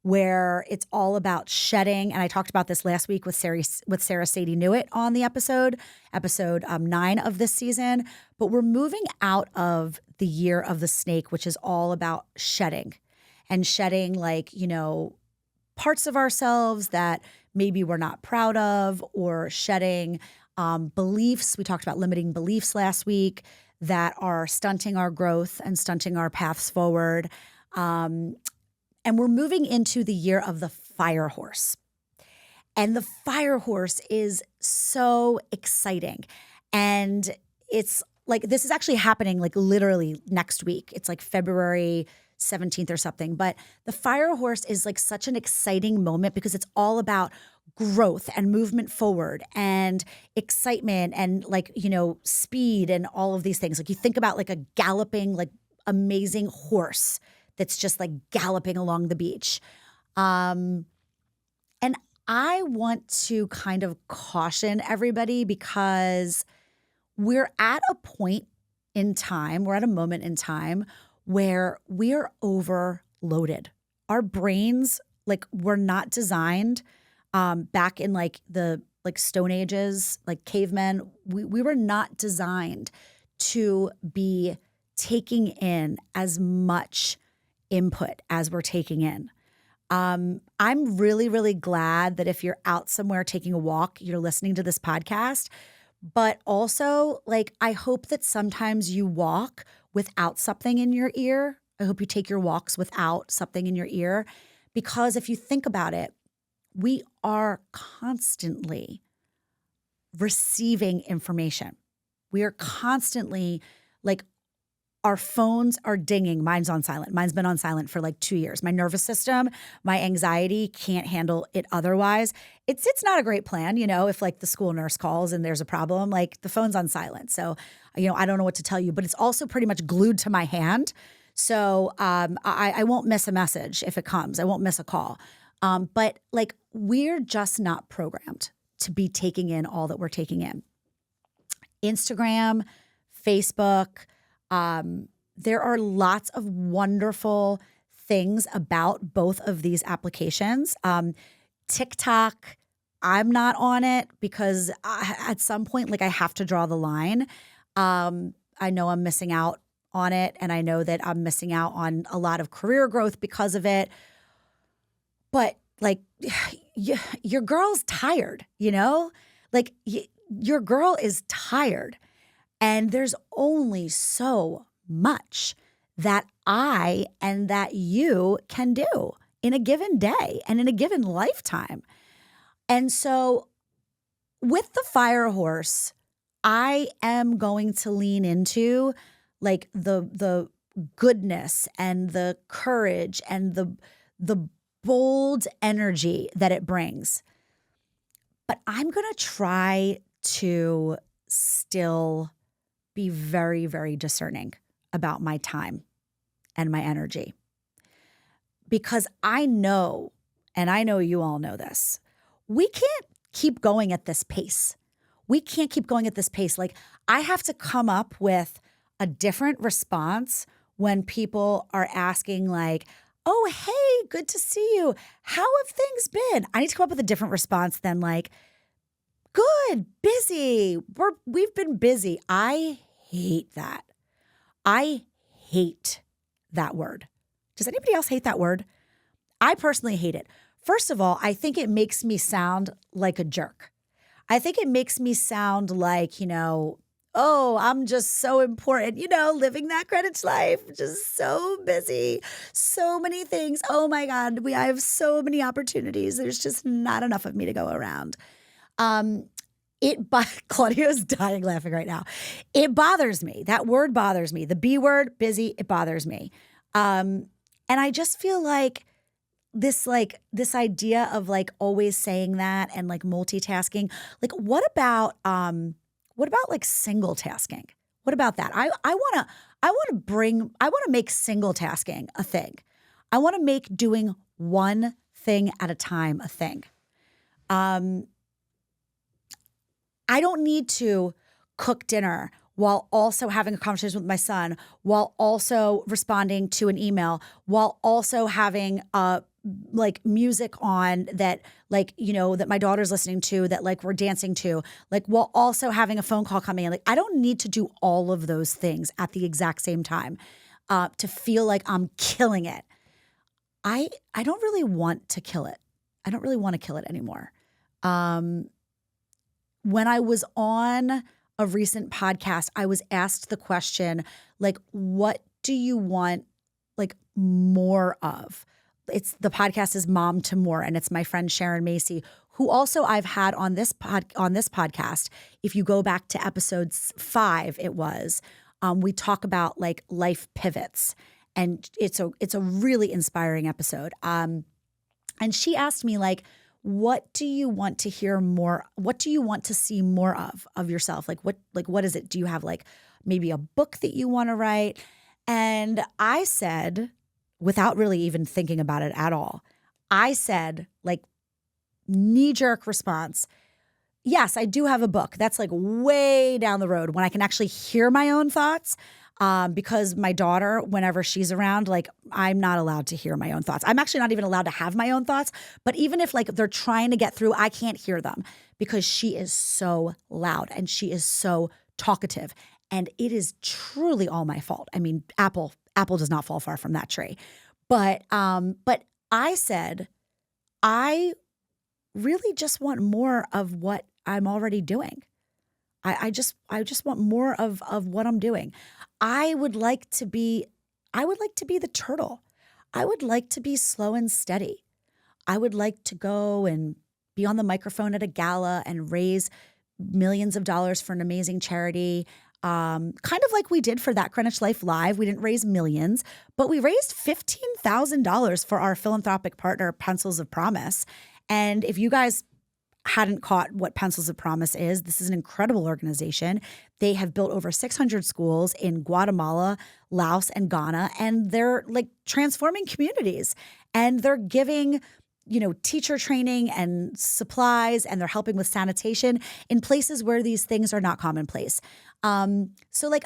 where it's all about shedding. And I talked about this last week with Sarah Sadie Newitt on the episode 9 of this season. But we're moving out of the year of the snake, which is all about shedding like, parts of ourselves that maybe we're not proud of, or shedding beliefs. We talked about limiting beliefs last week that are stunting our growth and stunting our paths forward. And we're moving into the year of the fire horse. And the fire horse is so exciting. And it's like this is actually happening like literally next week. It's like February 17th or something. But the Fire Horse is like such an exciting moment because it's all about growth and movement forward and excitement and like, speed and all of these things. Like you think about like a galloping, like amazing horse that's just like galloping along the beach. And I want to kind of caution everybody because we're at a point in time, we're at a moment in time where we are overloaded. Our brains, like were not designed back in like the Stone Ages, like cavemen, we were not designed to be taking in as much input as we're taking in. I'm really, really glad that if you're out somewhere taking a walk, you're listening to this podcast. But also, like, I hope that sometimes you walk without something in your ear. I hope you take your walks without something in your ear. Because if you think about it, we are constantly receiving information. We are constantly like, our phones are dinging. Mine's on silent. Mine's been on silent for like 2 years. My nervous system, my anxiety can't handle it otherwise. It's not a great plan, if like the school nurse calls and there's a problem, like the phone's on silent. So, I don't know what to tell you, but it's also pretty much glued to my hand. So I won't miss a message if it comes. I won't miss a call. But like we're just not programmed to be taking in all that we're taking in. Instagram, Facebook, there are lots of wonderful things about both of these applications. TikTok, I'm not on it because at some point, like I have to draw the line. I know I'm missing out on it, and I know that I'm missing out on a lot of career growth because of it. But like, your girl's tired, Like your girl is tired. And there's only so much that I and that you can do in a given day and in a given lifetime. And so with the Fire Horse, I am going to lean into like the goodness and the courage and the bold energy that it brings. But I'm going to try to still be very, very discerning about my time and my energy. Because I know, and I know you all know this, we can't keep going at this pace. We can't keep going at this pace. Like I have to come up with a different response when people are asking like, oh, hey, good to see you. How have things been? I need to come up with a different response than like, good, busy. We've been busy. I hate that. I hate that word. Does anybody else hate that word? I personally hate it. First of all, I think it makes me sound like a jerk. I think it makes me sound like, oh, I'm just so important, living that Greenwich life, just so busy, so many things. Oh my God, I have so many opportunities. There's just not enough of me to go around. Claudio's dying laughing right now. It bothers me. That word bothers me. The B word, busy, it bothers me. And I just feel like this idea of like always saying that and like multitasking, like what about like single tasking? What about that? I want to make single tasking a thing. I want to make doing one thing at a time a thing. I don't need to cook dinner while also having a conversation with my son, while also responding to an email, while also having like music on that that my daughter's listening to, that like we're dancing to, like while also having a phone call coming in. Like I don't need to do all of those things at the exact same time to feel like I'm killing it. I don't really want to kill it. I don't really want to kill it anymore. When I was on a recent podcast, I was asked the question, like, what do you want like more of? The podcast is Mom to More, and it's my friend Sharon Macy who also I've had on this podcast. If you go back to episode 5, we talk about like life pivots, and it's a really inspiring episode. And she asked me like, what do you want to hear more? What do you want to see more of yourself? Like what is it? Do you have like maybe a book that you want to write? And I said, without really even thinking about it at all, I said, like, knee-jerk response, yes, I do have a book. That's like way down the road when I can actually hear my own thoughts. Because my daughter, whenever she's around, like, I'm not allowed to hear my own thoughts. I'm actually not even allowed to have my own thoughts. But even if like they're trying to get through, I can't hear them because she is so loud and she is so talkative. And it is truly all my fault. I mean, apple does not fall far from that tree. But I said, I really just want more of what I'm already doing. I just want more of what I'm doing. I would like to be the turtle. I would like to be slow and steady. I would like to go and be on the microphone at a gala and raise millions of dollars for an amazing charity. Kind of like we did for That Greenwich Life Live. We didn't raise millions, but we raised $15,000 for our philanthropic partner, Pencils of Promise. And if you guys hadn't caught what Pencils of Promise is, this is an incredible organization. They have built over 600 schools in Guatemala, Laos, and Ghana, and they're like transforming communities. And they're giving, teacher training and supplies, and they're helping with sanitation in places where these things are not commonplace. So like,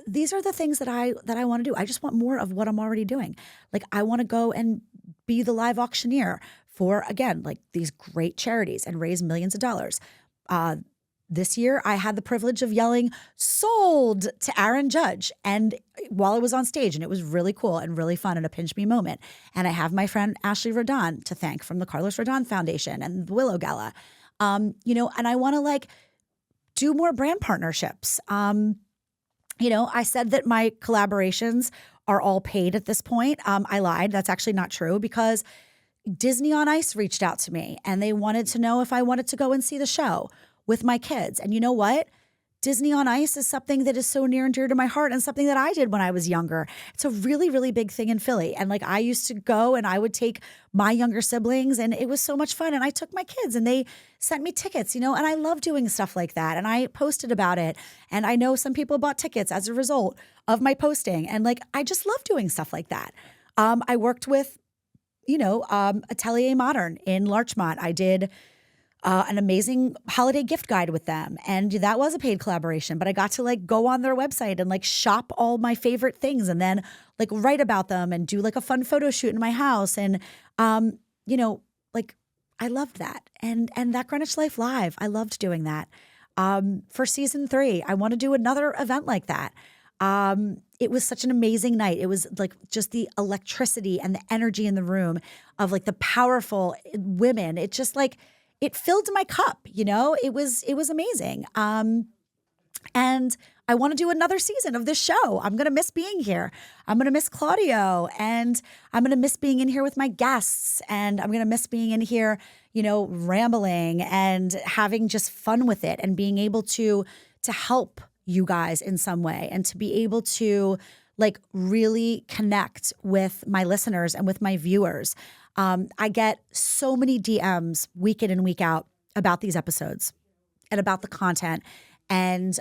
these are the things that I want to do. I just want more of what I'm already doing. Like, I want to go and be the live auctioneer for, again, like these great charities and raise millions of dollars. This year, I had the privilege of yelling "sold" to Aaron Judge, and while I was on stage, and it was really cool and really fun and a pinch me moment. And I have my friend Ashley Rodon to thank from the Carlos Rodon Foundation and the Willow Gala. And I want to like do more brand partnerships. I said that my collaborations are all paid at this point. I lied. That's actually not true because Disney on Ice reached out to me and they wanted to know if I wanted to go and see the show with my kids. And you know what? Disney on Ice is something that is so near and dear to my heart and something that I did when I was younger. It's a really, really big thing in Philly. And like, I used to go and I would take my younger siblings and it was so much fun. And I took my kids and they sent me tickets, and I love doing stuff like that. And I posted about it. And I know some people bought tickets as a result of my posting. And like, I just love doing stuff like that. I worked with Atelier Modern in Larchmont. I did an amazing holiday gift guide with them. And that was a paid collaboration, but I got to like go on their website and like shop all my favorite things and then like write about them and do like a fun photo shoot in my house. And, like I loved that. And That Greenwich Life Live, I loved doing that. For season 3, I want to do another event like that. It was such an amazing night. It was like just the electricity and the energy in the room of like the powerful women. It just like, it filled my cup, it was amazing. And I want to do another season of this show. I'm going to miss being here. I'm going to miss Claudio, and I'm going to miss being in here with my guests, and I'm going to miss being in here, rambling and having just fun with it and being able to help you guys in some way and to be able to like really connect with my listeners and with my viewers. I get so many DMs week in and week out about these episodes and about the content and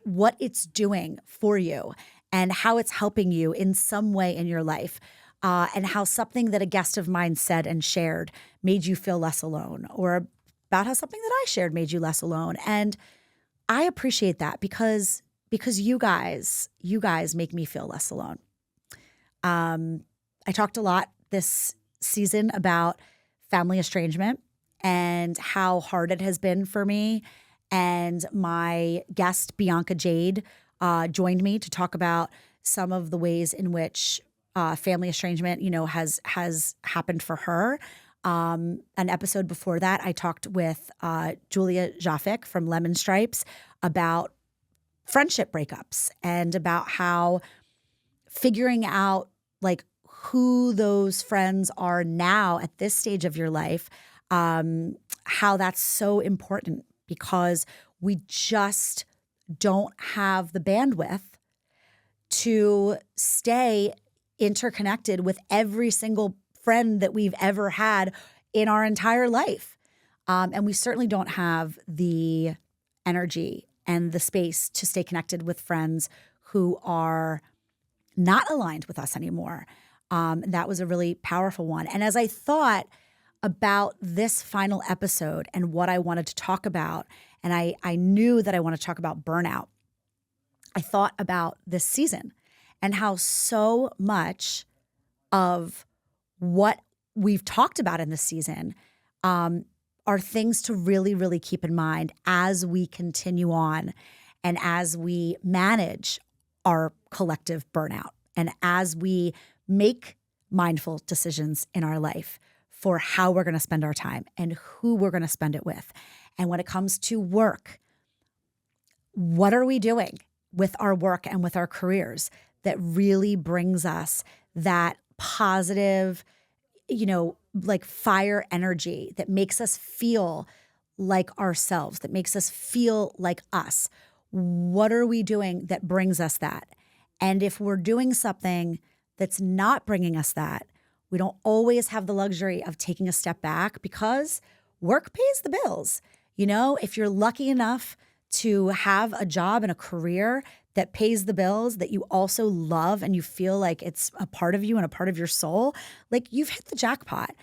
what it's doing for you and how it's helping you in some way in your life, and how something that a guest of mine said and shared made you feel less alone, or about how something that I shared made you less alone. And I appreciate that because you guys make me feel less alone. I talked a lot this season about family estrangement and how hard it has been for me. And my guest, Bianca Jade, joined me to talk about some of the ways in which family estrangement, has happened for her. An episode before that, I talked with Julia Jaffic from Lemon Stripes about friendship breakups and about how figuring out like who those friends are now at this stage of your life how that's so important because we just don't have the bandwidth to stay interconnected with every single friend that we've ever had in our entire life. And we certainly don't have the energy and the space to stay connected with friends who are not aligned with us anymore. That was a really powerful one. And as I thought about this final episode and what I wanted to talk about, and I knew that I want to talk about burnout, I thought about this season and how so much of what we've talked about in this season are things to really, really keep in mind as we continue on and as we manage our collective burnout and as we make mindful decisions in our life for how we're going to spend our time and who we're going to spend it with. And when it comes to work, what are we doing with our work and with our careers that really brings us that positive, like fire energy that makes us feel like ourselves, that makes us feel like us? What are we doing that brings us that? And if we're doing something that's not bringing us that, we don't always have the luxury of taking a step back because work pays the bills. If you're lucky enough to have a job and a career that pays the bills, that you also love and you feel like it's a part of you and a part of your soul, like you've hit the jackpot.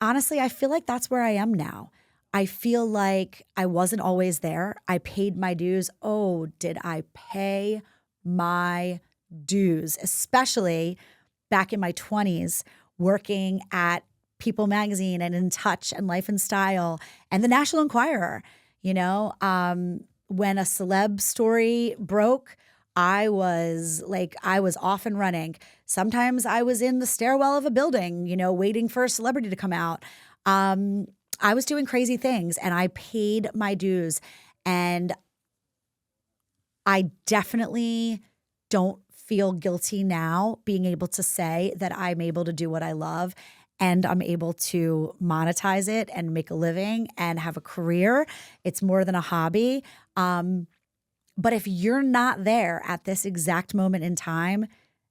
Honestly, I feel like that's where I am now. I feel like I wasn't always there. I paid my dues. Oh, did I pay my dues, especially back in my 20s, working at People Magazine and In Touch and Life and Style and the National Enquirer. When a celeb story broke, I was off and running. Sometimes I was in the stairwell of a building, waiting for a celebrity to come out. I was doing crazy things and I paid my dues. And I definitely don't feel guilty now being able to say that I'm able to do what I love and I'm able to monetize it and make a living and have a career. It's more than a hobby. But if you're not there at this exact moment in time,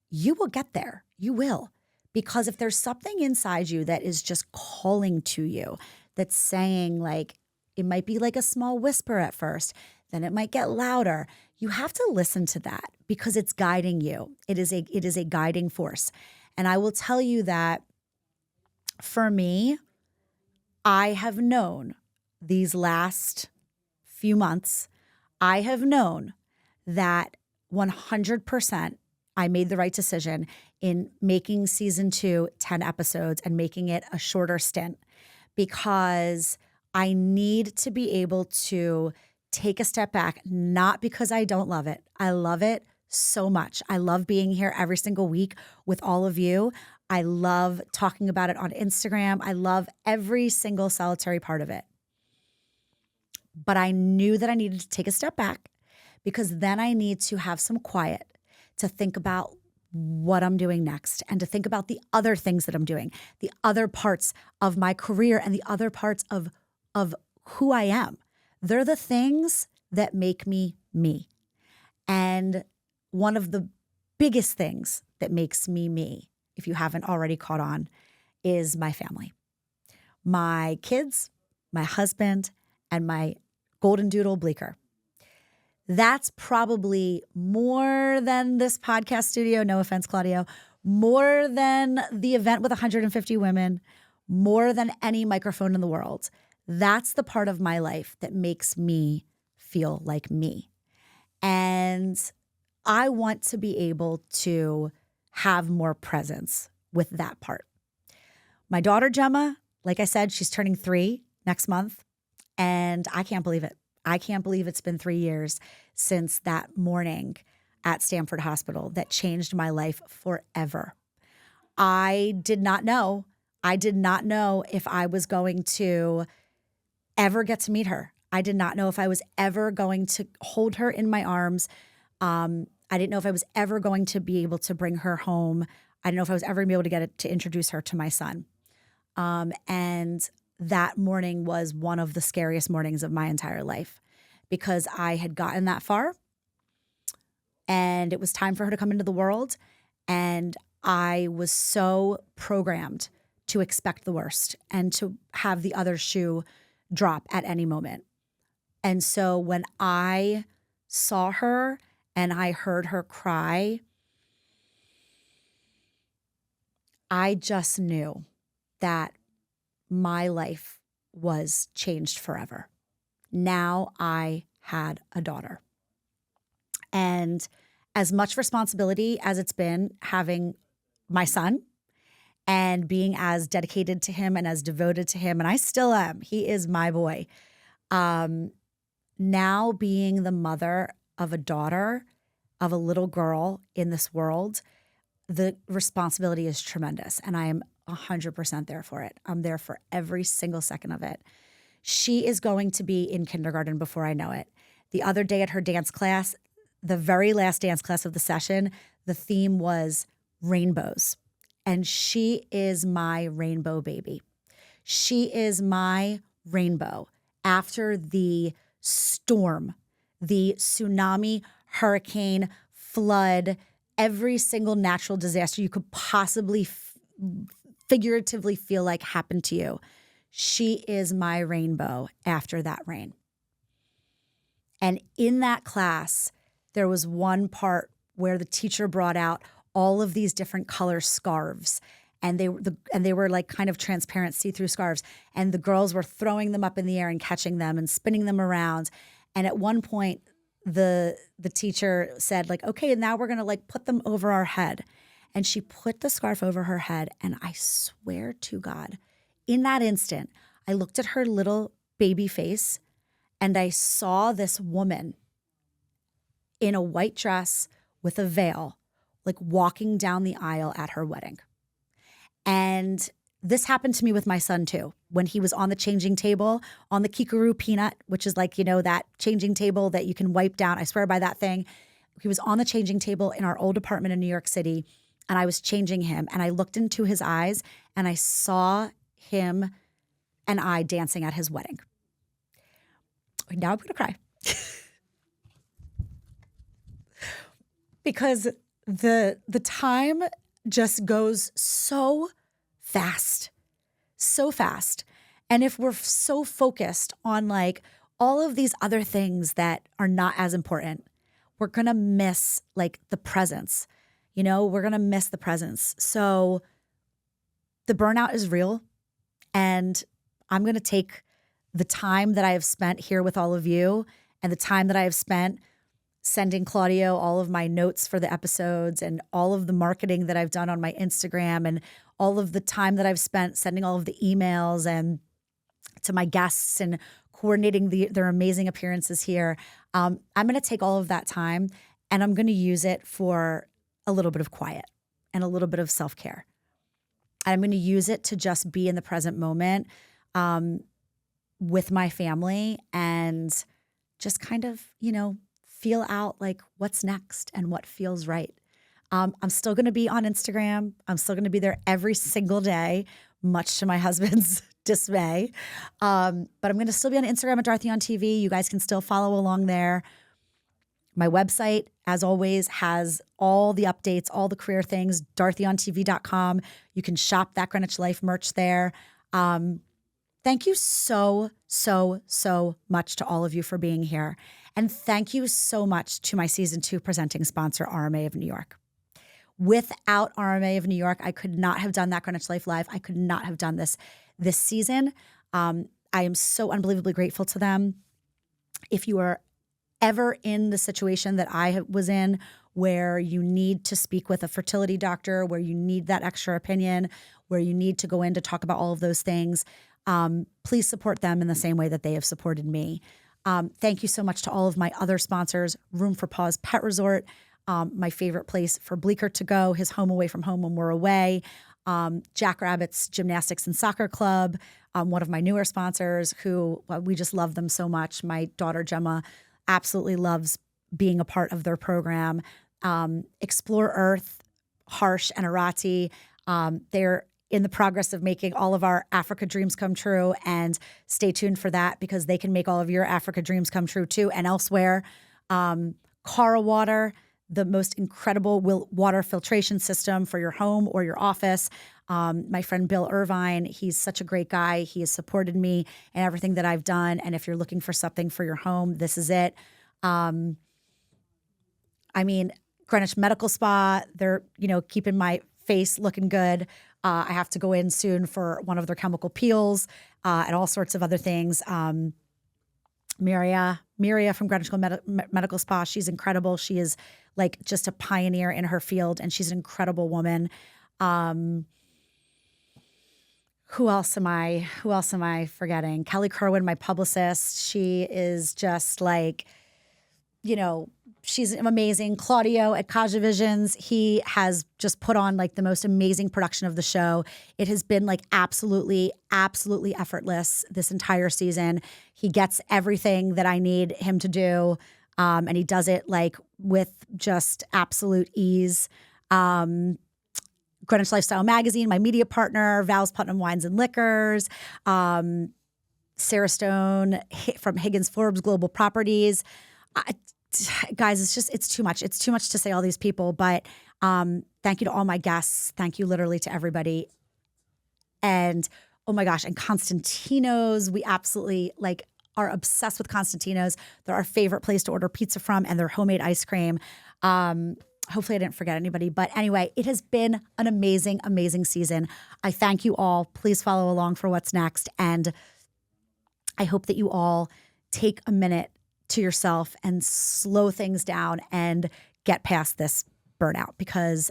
you will get there. You will. Because if there's something inside you that is just calling to you, that's saying like, it might be like a small whisper at first, then it might get louder. You have to listen to that because it's guiding you. It is a guiding force. And I will tell you that for me, I have known these last few months, I have known that 100% I made the right decision in making season 2 10 episodes and making it a shorter stint because I need to be able to take a step back, not because I don't love it. I love it so much. I love being here every single week with all of you. I love talking about it on Instagram. I love every single solitary part of it. But I knew that I needed to take a step back because then I need to have some quiet to think about what I'm doing next and to think about the other things that I'm doing, the other parts of my career and the other parts of who I am. They're the things that make me me. And one of the biggest things that makes me me, if you haven't already caught on, is my family. My kids, my husband, and my golden doodle Bleecker. That's probably more than this podcast studio, no offense, Claudio, more than the event with 150 women, more than any microphone in the world. That's the part of my life that makes me feel like me. And I want to be able to have more presence with that part. My daughter, Gemma, like I said, she's turning 3 next month. And I can't believe it. I can't believe it's been 3 years since that morning at Stanford Hospital that changed my life forever. I did not know. I did not know if I was going to ever get to meet her. I did not know if I was ever going to hold her in my arms. I didn't know if I was ever going to be able to bring her home. I didn't know if I was ever going to be able to to introduce her to my son. And that morning was one of the scariest mornings of my entire life because I had gotten that far and it was time for her to come into the world. And I was so programmed to expect the worst and to have the other shoe drop at any moment. And so when I saw her and I heard her cry, I just knew that my life was changed forever. Now I had a daughter. And as much responsibility as it's been having my son and being as dedicated to him and as devoted to him, and I still am, he is my boy. Now being the mother of a daughter, of a little girl in this world, the responsibility is tremendous. And I am 100% there for it. I'm there for every single second of it. She is going to be in kindergarten before I know it. The other day at her dance class, the very last dance class of the session, the theme was rainbows. And she is my rainbow baby. She is my rainbow after the storm, the tsunami, hurricane, flood, every single natural disaster you could possibly figuratively feel like happened to you. She is my rainbow after that rain. And in that class, there was one part where the teacher brought out all of these different color scarves. And they were like kind of transparent see-through scarves. And the girls were throwing them up in the air and catching them and spinning them around. And at one point, the teacher said, like, okay, now we're gonna like put them over our head. And she put the scarf over her head. And I swear to God, in that instant, I looked at her little baby face and I saw this woman in a white dress with a veil, like walking down the aisle at her wedding. And this happened to me with my son too. When he was on the changing table, on the Kikaroo Peanut, which is like, that changing table that you can wipe down. I swear by that thing. He was on the changing table in our old apartment in New York City, and I was changing him. And I looked into his eyes and I saw him and I dancing at his wedding. Now I'm gonna cry. Because the time just goes so fast. And if we're so focused on like all of these other things that are not as important, we're going to miss like the presence, we're going to miss the presence. So the burnout is real. And I'm going to take the time that I have spent here with all of you and the time that I have spent sending Claudio all of my notes for the episodes and all of the marketing that I've done on my Instagram and all of the time that I've spent sending all of the emails and to my guests and coordinating their amazing appearances here. I'm going to take all of that time and I'm going to use it for a little bit of quiet and a little bit of self-care. And I'm going to use it to just be in the present moment with my family and just kind of, feel out like what's next and what feels right. I'm still going to be on Instagram. I'm still going to be there every single day, much to my husband's dismay. But I'm going to still be on Instagram at Dorothy on TV. You guys can still follow along there. My website, as always, has all the updates, all the career things, DorothyOnTV.com. You can shop That Greenwich Life merch there. Thank you so, so, so much to all of you for being here. And thank you so much to my season 2 presenting sponsor, RMA of New York. Without RMA of New York, I could not have done That Greenwich Life Live. I could not have done this season. I am so unbelievably grateful to them. If you are ever in the situation that I was in, where you need to speak with a fertility doctor, where you need that extra opinion, where you need to go in to talk about all of those things, please support them in the same way that they have supported me. Thank you so much to all of my other sponsors, Room for Paws Pet Resort, my favorite place for Bleecker to go, his home away from home when we're away, Jackrabbit's Gymnastics and Soccer Club, one of my newer sponsors who we just love them so much. My daughter Gemma absolutely loves being a part of their program. Explore Earth, Harsh and Arati, they're in the progress of making all of our Africa dreams come true. And stay tuned for that because they can make all of your Africa dreams come true too and elsewhere. Cara Water, the most incredible water filtration system for your home or your office. My friend Bill Irvine, he's such a great guy. He has supported me in everything that I've done. And if you're looking for something for your home, this is it. Greenwich Medical Spa, they're, keeping my face looking good. I have to go in soon for one of their chemical peels and all sorts of other things. Miria from Greenwich Medical Spa, she's incredible. She is like just a pioneer in her field, and she's an incredible woman. Who else am I forgetting? Kelly Kerwin, my publicist. She is just like, she's amazing. Claudio at Kaja Visions, he has just put on like the most amazing production of the show. It has been like absolutely effortless this entire season. He gets everything that I need him to do, and he does it like with just absolute ease. Greenwich Lifestyle Magazine, my media partner, Val's Putnam Wines and Liquors, Sarah Stone from Higgins Forbes Global Properties. Guys, it's too much. It's too much to say all these people, but thank you to all my guests. Thank you literally to everybody. And oh my gosh, and Constantino's, we absolutely are obsessed with Constantino's. They're our favorite place to order pizza from, and their homemade ice cream. Hopefully I didn't forget anybody. But anyway, it has been an amazing, amazing season. I thank you all. Please follow along for what's next. And I hope that you all take a minute to yourself and slow things down and get past this burnout, because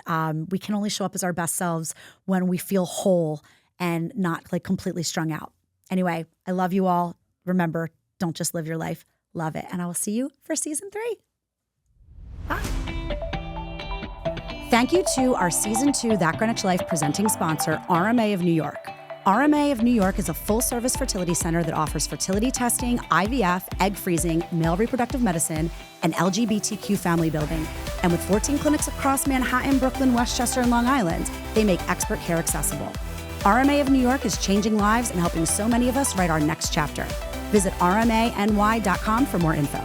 we can only show up as our best selves when we feel whole and not completely strung out. Anyway, I love you all. Remember, don't just live your life, love it. And I will see you for season 3. Bye. Thank you to our season 2 That Greenwich Life presenting sponsor, RMA of New York. RMA of New York is a full-service fertility center that offers fertility testing, IVF, egg freezing, male reproductive medicine, and LGBTQ family building. And with 14 clinics across Manhattan, Brooklyn, Westchester, and Long Island, they make expert care accessible. RMA of New York is changing lives and helping so many of us write our next chapter. Visit rmany.com for more info.